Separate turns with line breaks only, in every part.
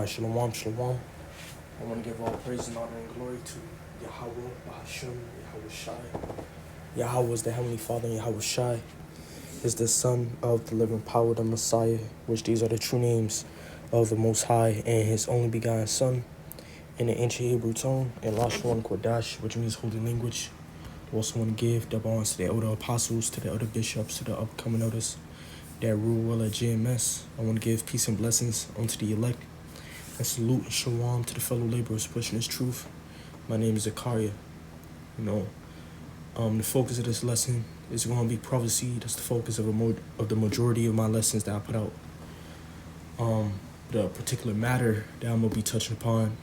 Shalom, shalom. I want to give all praise and honor and glory to Yahweh, Bahasham, Yahweh Shai. Yahweh is the Heavenly Father, and Yahweh Shai is the Son of the living power, the Messiah, which these are the true names of the Most High and His only begotten Son in the ancient Hebrew tongue, and Lashon Kodash, which means holy language. I also want to give double honors to the elder apostles, to the elder bishops, to the upcoming elders that rule well at GMS. I want to give peace and blessings unto the elect. And salute and shalom to the fellow laborers pushing this truth. My name is Zakaria. The focus of this lesson is going to be prophecy. That's the focus of the majority of my lessons that I put out. The particular matter that I'm going to be touching upon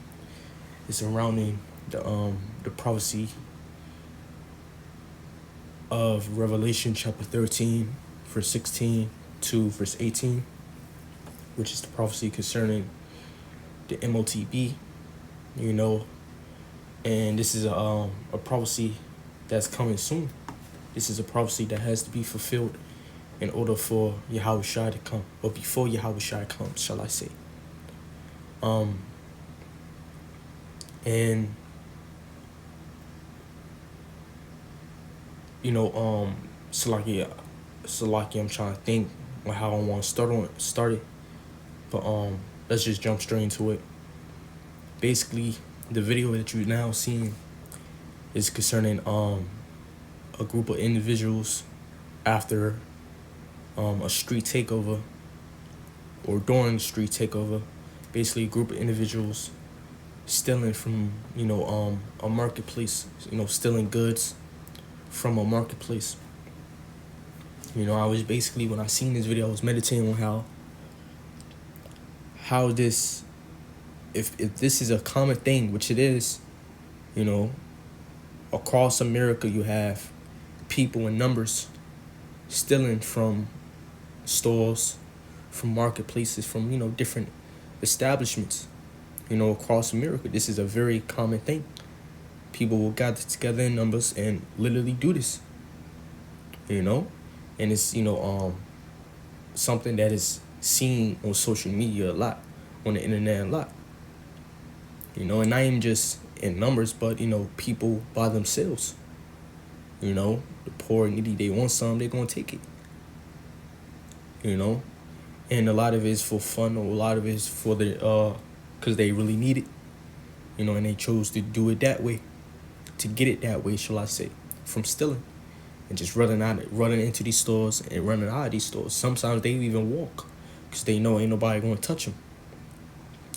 is surrounding the prophecy of Revelation chapter 13, verse 16 to verse 18, which is the prophecy concerning the M.O.T.B, and this is a prophecy that's coming soon. This is a prophecy that has to be fulfilled in order for Yahweh Shai to come, or before Yahweh Shai comes, shall I say. Salaki, I'm trying to think on how I want to start it, but let's just jump straight into it. Basically, the video that you're now seeing is concerning a group of individuals after a street takeover, or during the street takeover. Basically, a group of individuals stealing from a marketplace, stealing goods from a marketplace. I was basically, when I seen this video, I was meditating on how this, if this is a common thing, which it is, across America, you have people in numbers stealing from stores, from marketplaces, from different establishments, across America. This is a very common thing. People will gather together in numbers and literally do this, and it's something that is seen on social media a lot, on the internet a lot, and not even just in numbers, but people by themselves. The poor needy, they want some, they're gonna take it. And a lot of it is for fun, or a lot of it is for the because they really need it, and they chose to do it that way, to get it that way, shall I say, from stealing and just running into these stores and running out of these stores. Sometimes they even walk because they know ain't nobody gonna touch them,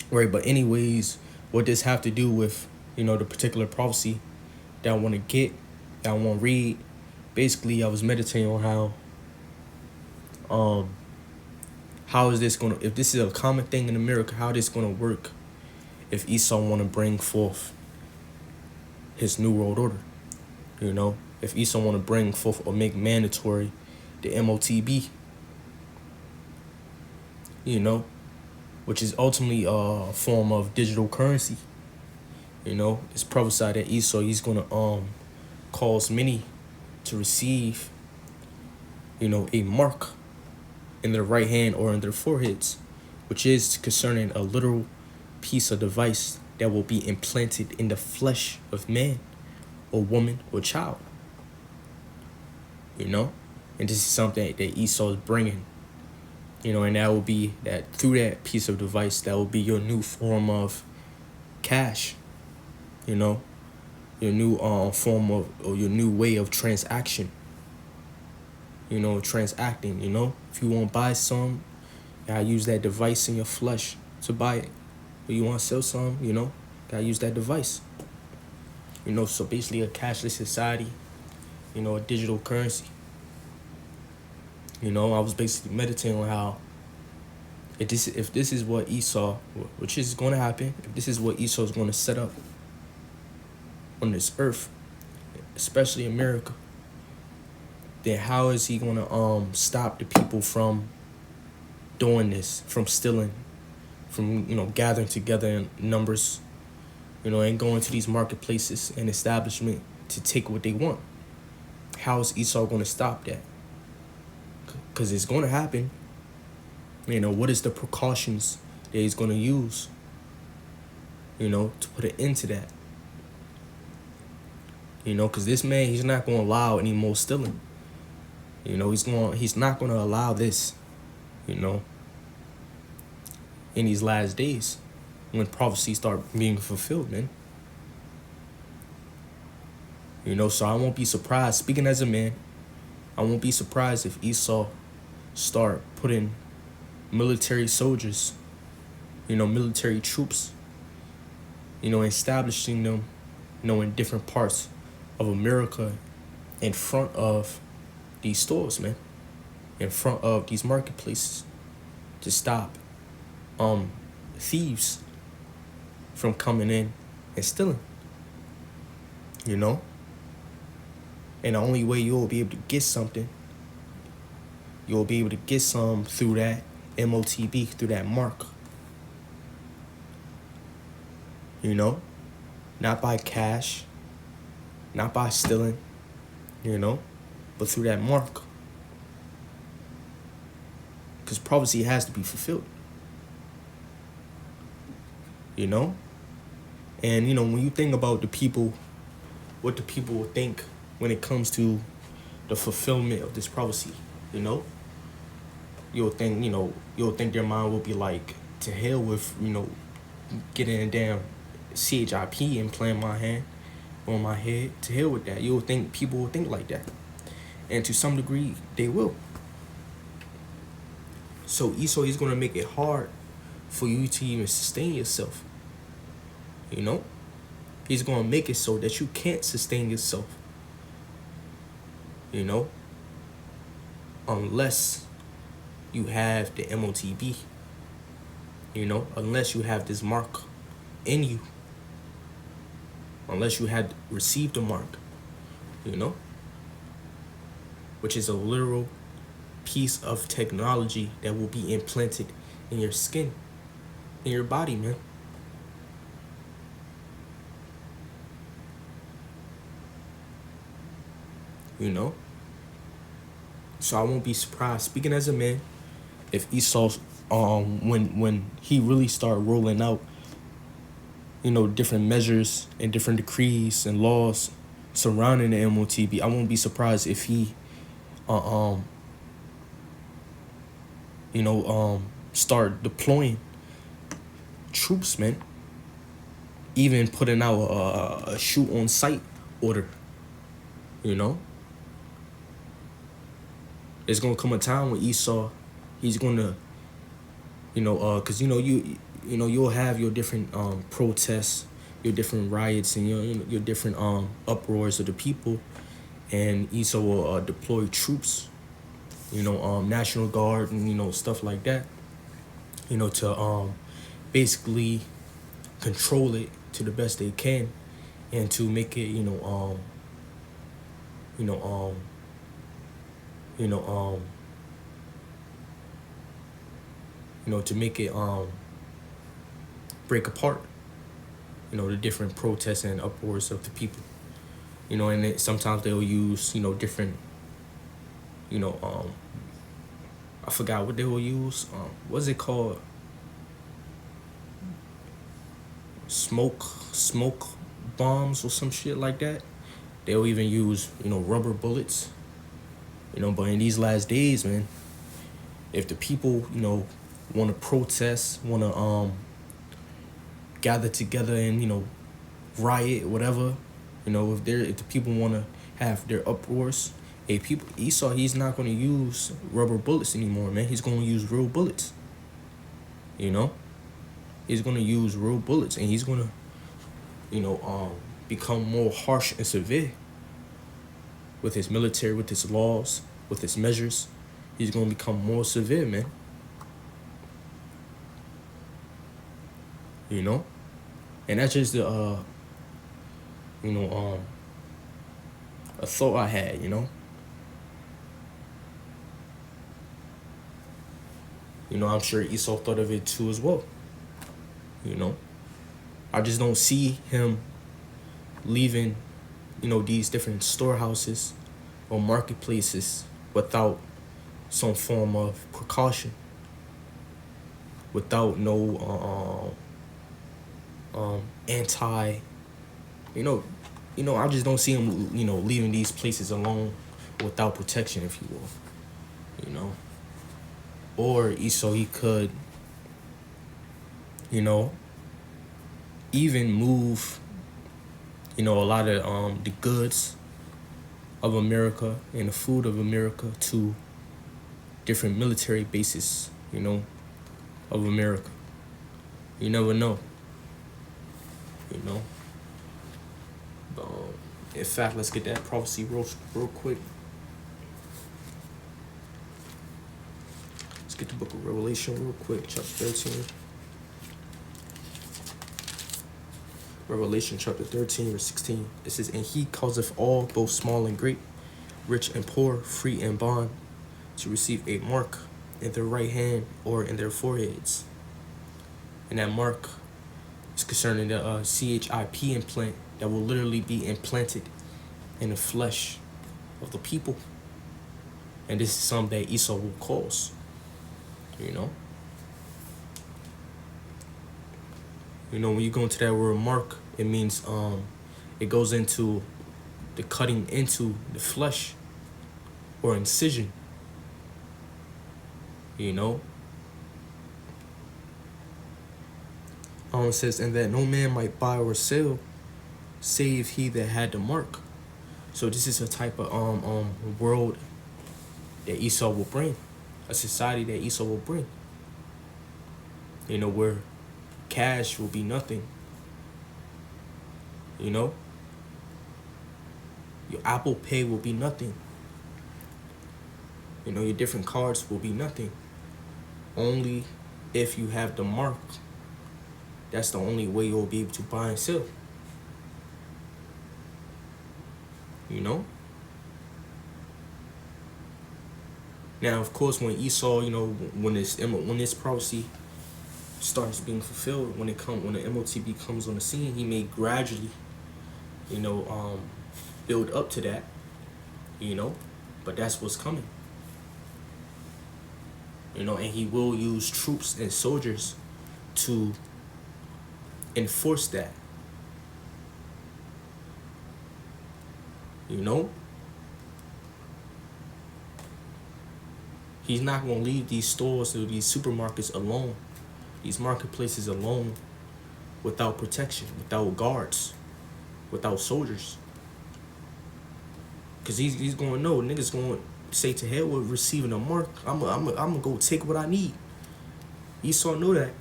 right? But anyways, what this have to do with the particular prophecy that I want to read? Basically, I was meditating on how is this gonna, if this is a common thing in America, how this gonna work if Esau want to bring forth his new world order. If Esau want to bring forth or make mandatory the M.O.T.B, which is ultimately a form of digital currency. It's prophesied that Esau, he's going to cause many to receive, a mark in their right hand or in their foreheads, which is concerning a literal piece of device that will be implanted in the flesh of man or woman or child. And this is something that Esau is bringing, and that will be that through that piece of device, that will be your new form of cash, your new form of, or your new way of transaction, transacting. If you want to buy some, you gotta use that device in your flesh to buy it. Or you want to sell some, gotta use that device. So basically a cashless society, a digital currency. I was basically meditating on how if this is what Esau, which is going to happen, if this is what Esau is going to set up on this earth, especially America, then how is he going to stop the people from doing this, from stealing, from gathering together in numbers, and going to these marketplaces and establishment to take what they want? How is Esau going to stop that? because it's going to happen. You know, what is the precautions that he's going to use, you know, to put an end to that? You know, because this man, he's not going to allow any more stealing. You know, he's not going to allow this, you know, in these last days when prophecies start being fulfilled, man. You know, so I won't be surprised, speaking as a man, I won't be surprised if Esau start putting military soldiers, you know, military troops, you know, establishing them, you know, in different parts of America in front of these stores, man, in front of these marketplaces to stop thieves from coming in and stealing, you know? And the only way you'll be able to get something, you'll be able to get some through that M.O.T.B, through that mark. You know? Not by cash, not by stealing, you know? But through that mark. Because prophecy has to be fulfilled. You know? And, you know, when you think about the people, what the people will think when it comes to the fulfillment of this prophecy, you know? You'll think their mind will be like, to hell with, you know, getting a damn CHIP and playing my hand on my head. To hell with that. You'll think people will think like that. And to some degree, they will. So Esau, he's going to make it hard for you to even sustain yourself. You know? He's going to make it so that you can't sustain yourself. You know? Unless you have the M.O.T.B. You know? Unless you have this mark in you. Unless you had received the mark. You know? Which is a literal piece of technology that will be implanted in your skin, in your body, man. You know? So I won't be surprised, speaking as a man, if Esau, when he really start rolling out, you know, different measures and different decrees and laws surrounding the M.O.T.B, I won't be surprised if he, start deploying troops, man. Even putting out a shoot on sight order, you know. There's gonna come a time when Esau, he's gonna, cause you'll have your different protests, your different riots, and your different uproars of the people, and Esau will deploy troops, National Guard and stuff like that, to basically control it to the best they can, and to make it to make it break apart, the different protests and uproars of the people, and sometimes they'll use different, I forgot what they will use. What's it called? Smoke bombs or some shit like that. They'll even use rubber bullets. But in these last days, man, if the people want to protest, want to gather together and riot, whatever, if the people want to have their uproars, Esau, he's not going to use rubber bullets anymore, man. He's going to use real bullets. He's going to use real bullets, and he's going to become more harsh and severe with his military, with his laws, with his measures. He's going to become more severe, man. And that's just the a thought I had, I'm sure Esau thought of it too as well. I just don't see him leaving, these different storehouses or marketplaces without, some form of precaution, without no anti, you know, I just don't see him, leaving these places alone without protection, if you will, or so he could, even move, a lot of the goods of America and the food of America to different military bases, of America. You never know, But, in fact, let's get that prophecy real quick. Let's get the book of Revelation real quick, chapter 13. Revelation chapter 13, verse 16. It says, "And he causeth all, both small and great, rich and poor, free and bond, to receive a mark in their right hand or in their foreheads." And that mark is concerning the CHIP implant that will literally be implanted in the flesh of the people. And this is something that Esau will cause, when you go into that word mark, it means it goes into the cutting into the flesh or incision, It says, "And that no man might buy or sell, save he that had the mark." So this is a type of world that Esau will bring, a society that Esau will bring. Where cash will be nothing. Your Apple Pay will be nothing. Your different cards will be nothing. Only if you have the mark. That's the only way you'll be able to buy and sell. Now, of course, when Esau, when this prophecy starts being fulfilled, when the M.O.T.B comes on the scene, he may gradually, build up to that, but that's what's coming. And he will use troops and soldiers to enforce that. He's not going to leave these stores or these supermarkets alone, these marketplaces alone, without protection, without guards, without soldiers. Because he's going to know, niggas going to say, to hell with receiving a mark. I'm going to go take what I need. Esau knew that.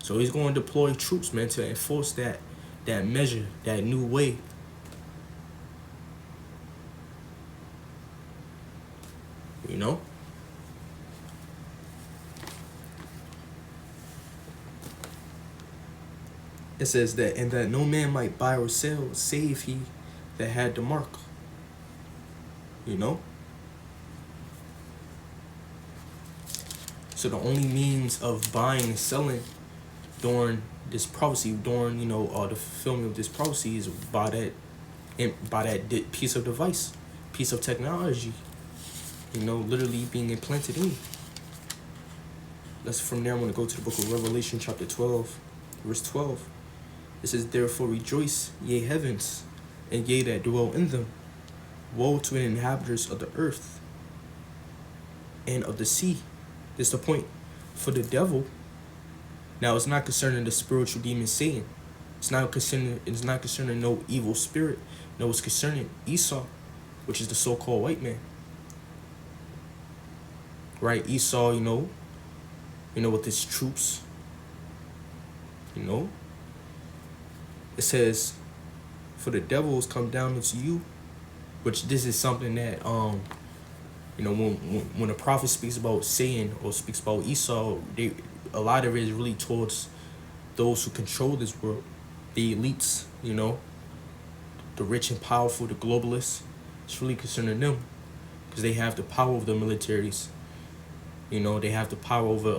So he's going to deploy troops, man, to enforce that measure, that new way. It says that, "And that no man might buy or sell, save he that had the mark." So the only means of buying and selling during this prophecy, during the fulfillment of this prophecy, is by that piece of device, piece of technology, literally being implanted in. From there, I'm going to go to the book of Revelation, chapter 12, verse 12. It says, "Therefore rejoice, ye heavens, and ye that dwell in them. Woe to the inhabitants of the earth and of the sea." This is the point. For the devil, now it's not concerning the spiritual demon Satan. It's not concerning no evil spirit. No, it's concerning Esau, which is the so-called white man. Right? Esau, with his troops. It says, "For the devil has come down into you," which this is something that when the prophet speaks about Satan or speaks about Esau, a lot of it is really towards those who control this world, the elites, the rich and powerful, the globalists. It's really concerning them because they have the power of the militaries. They have the power over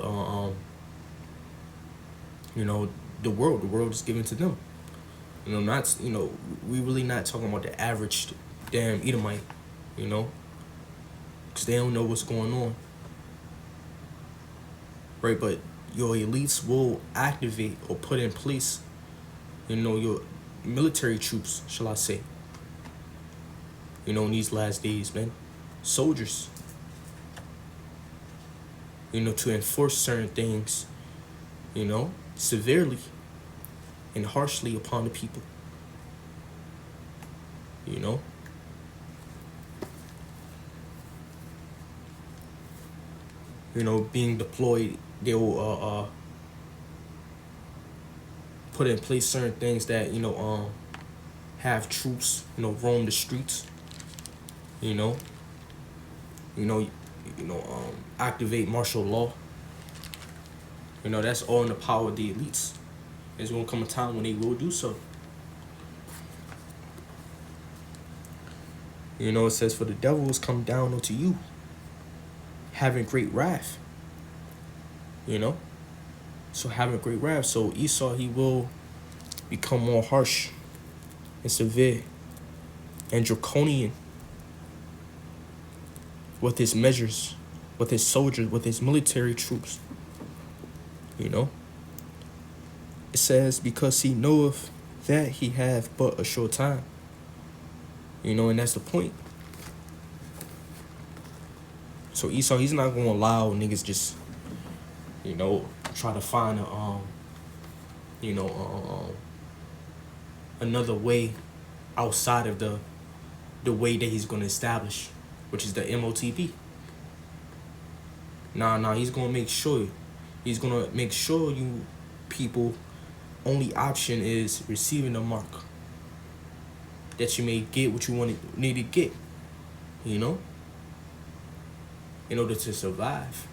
the world. The world is given to them. We really not talking about the average damn Edomite, because they don't know what's going on, right? But your elites will activate or put in place, your military troops, shall I say, in these last days, man. Soldiers, to enforce certain things, severely and harshly upon the people, being deployed, they will put in place certain things that, have troops, roam the streets, you know, activate martial law. That's all in the power of the elites. There's gonna come a time when they will do so. It says, for the devil has come down unto you, having great wrath. So having great wrath. So Esau, he will become more harsh and severe and draconian with his measures, with his soldiers, with his military troops. It says, because he knoweth that he hath but a short time. And that's the point. So Esau, he's not gonna allow niggas just, try to find another way outside of the way that he's gonna establish, which is the M.O.T.B. Nah, he's gonna make sure you people only option is receiving the mark, that you may get what you need to get, in order to survive.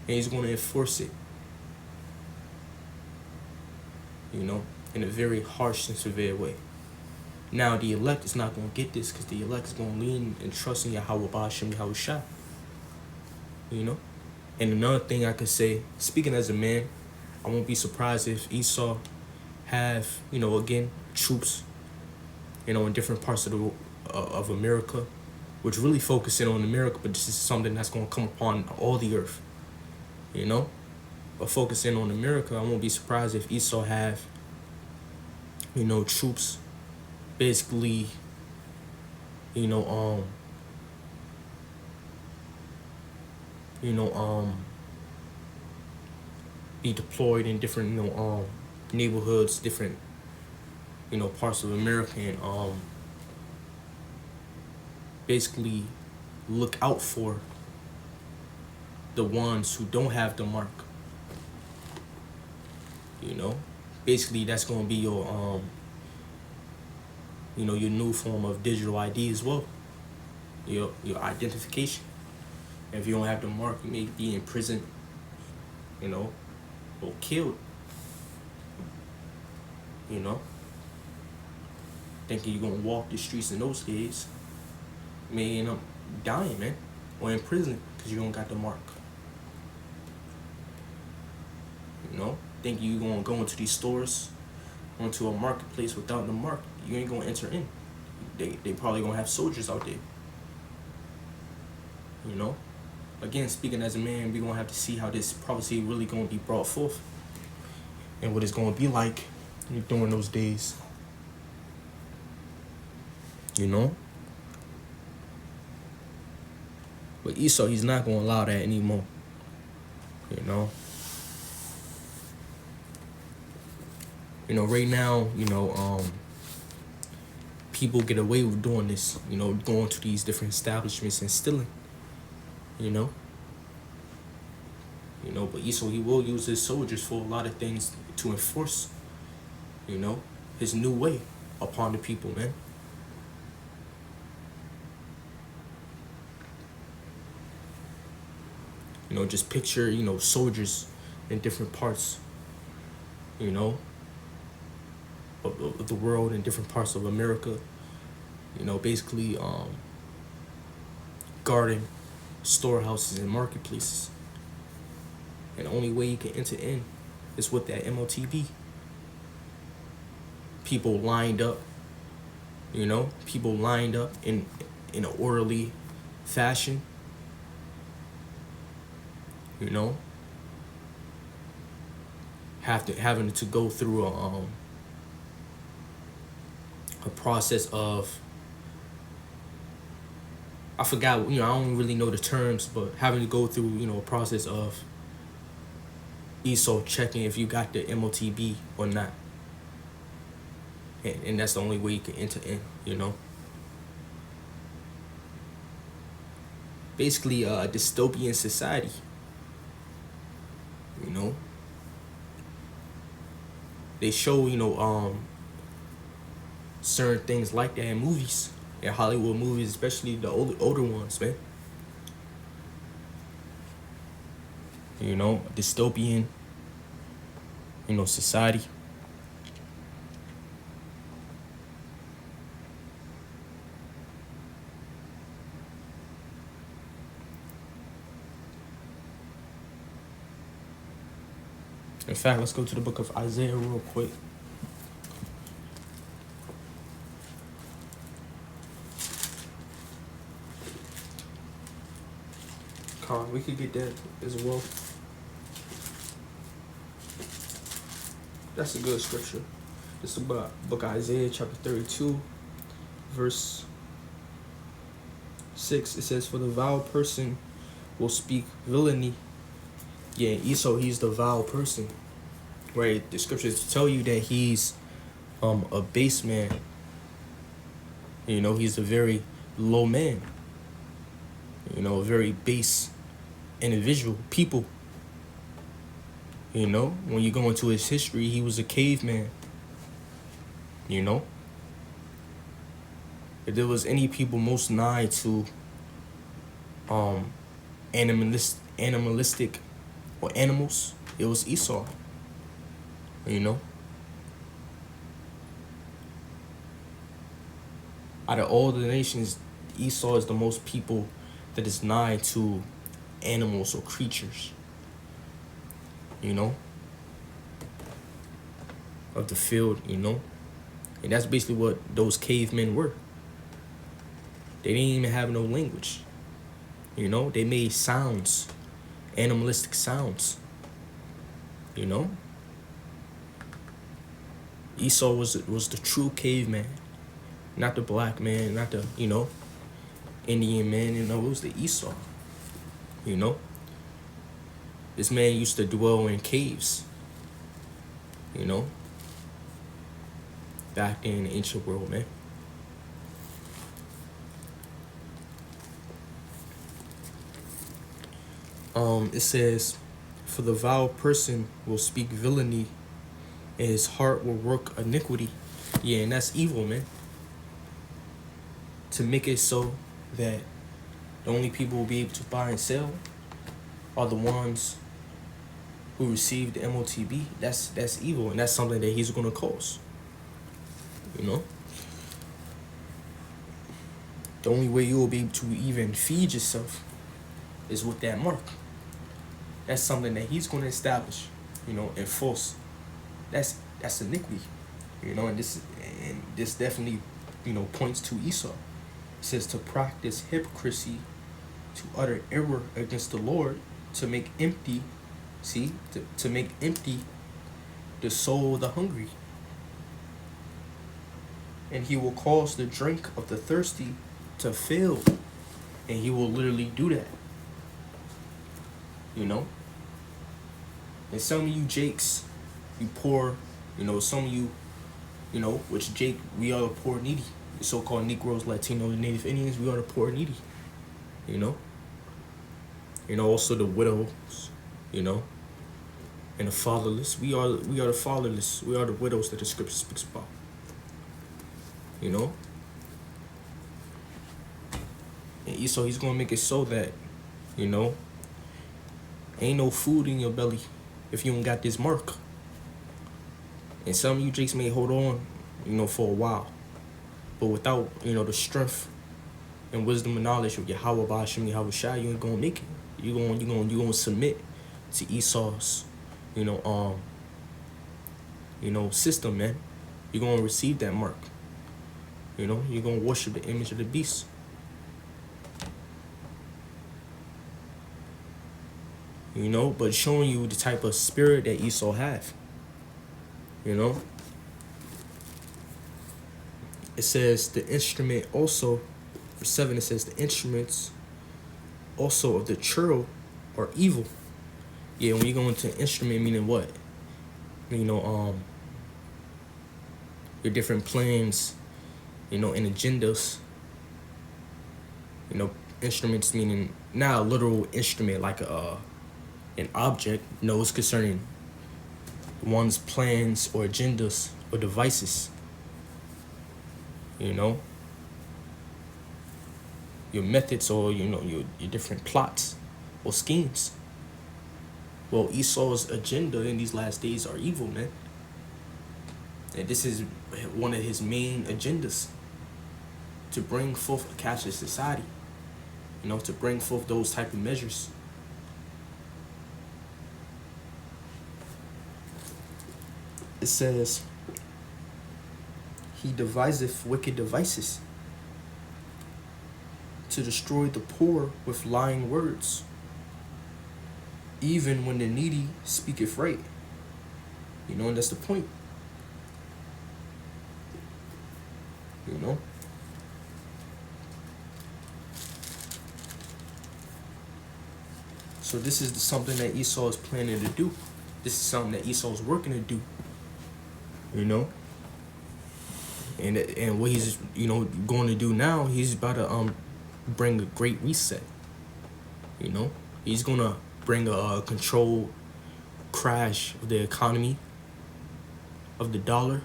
And he's going to enforce it, in a very harsh and severe way. Now, the elect is not going to get this, because the elect is going to lean and trust in Yahweh Ba'ashem Yahushua. And another thing I could say, speaking as a man, I won't be surprised if Esau have, again, troops, in different parts of America, which really focusing on America, but this is something that's going to come upon all the earth, But focusing on America, I won't be surprised if Esau have, troops, basically, be deployed in different, neighborhoods, different, parts of America, and basically look out for the ones who don't have the mark. Basically that's gonna be your your new form of digital ID as well. Your identification. If you don't have the mark, you may be in prison, or killed. Thinking you're gonna walk the streets in those days, you may end up dying, man, or in prison because you don't got the mark. Thinking you're gonna go into these stores, onto a marketplace without the mark, you ain't gonna enter in. They probably gonna have soldiers out there. Again, speaking as a man, we gonna have to see how this prophecy really gonna be brought forth, and what it's gonna be like during those days. But Esau, he's not gonna allow that anymore. Right now, people get away with doing this, going to these different establishments and stealing, but Esau, he will use his soldiers for a lot of things to enforce, his new way upon the people, man. Just picture, soldiers in different parts, of the world, in different parts of America, basically guarding storehouses and marketplaces. And the only way you can enter in is with that M.O.T.B. People lined up, You know, people lined up in an orderly fashion. You know, having to go through a process of, I forgot, I don't really know the terms, but having to go through, a process of Esau checking if you got the M.O.T.B or not. And that's the only way you can enter in. Basically, a dystopian society. You know, they show, certain things like that in movies, in Hollywood movies, especially the older ones, man. Dystopian, society. In fact, let's go to the book of Isaiah real quick. We could get that as well. That's a good scripture. This is about book of Isaiah chapter 32, verse 6. It says, "For the vile person will speak villainy." Yeah, Esau, he's the vile person. Right? The scriptures tell you that he's a base man. He's a very low man. A very base individual, people. When you go into his history, he was a caveman. If there was any people most nigh to animalistic or animals, it was Esau. Out of all the nations, Esau is the most people that is nigh to animals or creatures. Of the field, and that's basically what those cavemen were. They didn't even have no language. They made sounds, animalistic sounds. Esau was the true caveman, not the black man, not the Indian man. It was the Esau. This man used to dwell in caves. Back in the ancient world, man. It says, "For the vile person will speak villainy, and his heart will work iniquity." Yeah, and that's evil, man. To make it so that the only people who will be able to buy and sell are the ones who received the M.O.T.B. That's evil, and that's something that he's going to cause. The only way you will be able to even feed yourself is with that mark. That's something that he's going to establish, enforce. That's iniquity, and this definitely, points to Esau. It says to practice hypocrisy, to utter error against the Lord, to make empty, to make empty the soul of the hungry. And he will cause the drink of the thirsty to fail. And he will literally do that. And some of you Jakes, you poor, some of you, which Jake, we are the poor needy. The so-called Negroes, Latinos, Native Indians, we are the poor needy. Also the widows, and the fatherless. We are the fatherless. We are the widows that the scripture speaks about. And Esau, he's gonna make it so that, ain't no food in your belly if you don't got this mark. And some of you Jakes may hold on, for a while. But without, the strength and wisdom and knowledge of Yahweh Ba'ashem Yahweh Shai, you ain't gonna make it. You gonna submit to Esau's, system, man. You're gonna receive that mark. You know, you're gonna worship the image of the beast. You know, but showing you the type of spirit that Esau have. You know, it says the instrument also, for 7, it says the instruments also of the churl are evil. Yeah, when you go into instrument, meaning what? You know, your different plans, you know, and agendas. You know, instruments meaning not a literal instrument like an object. No, it's concerning one's plans or agendas or devices. You know, your methods or, you know, your different plots or schemes. Well, Esau's agenda in these last days are evil, man. And this is one of his main agendas, to bring forth a cashless society. You know, to bring forth those type of measures. It says, he deviseth wicked devices to destroy the poor with lying words, even when the needy speaketh right. You know, and that's the point. You know? So this is something that Esau is planning to do. This is something that Esau is working to do. You know? And what he's, you know, going to do now, he's about to bring a great reset. You know? He's going to bring a controlled crash of the economy, of the dollar.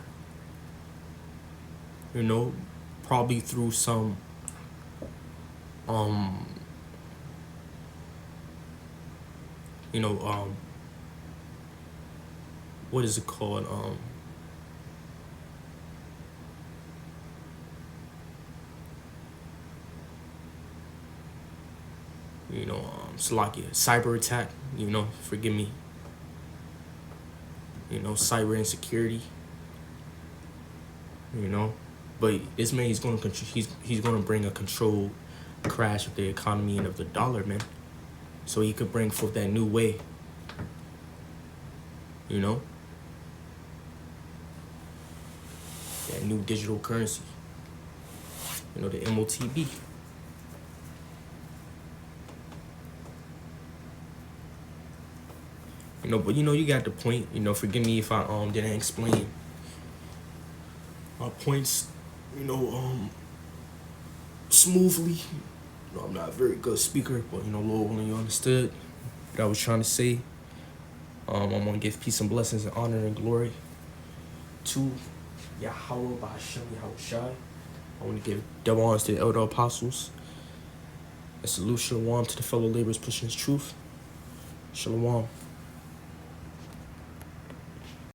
You know, probably through some you know, what is it called? You know, Slovakia, cyber attack, you know, forgive me. You know, cyber insecurity. You know, but this man, he's gonna bring a controlled crash of the economy and of the dollar, man. So he could bring forth that new way. You know, that new digital currency. You know, the M.O.T.B. You know, but you know, you got the point. You know, forgive me if I didn't explain my points, you know, smoothly. You know, I'm not a very good speaker, but you know, Lord willing, you understood what I was trying to say. I'm gonna give peace and blessings and honor and glory to Yahweh by Hashem Yahushai. I want to give double honors to the elder apostles. A salute, shalom, to the fellow laborers pushing his truth. Shalom.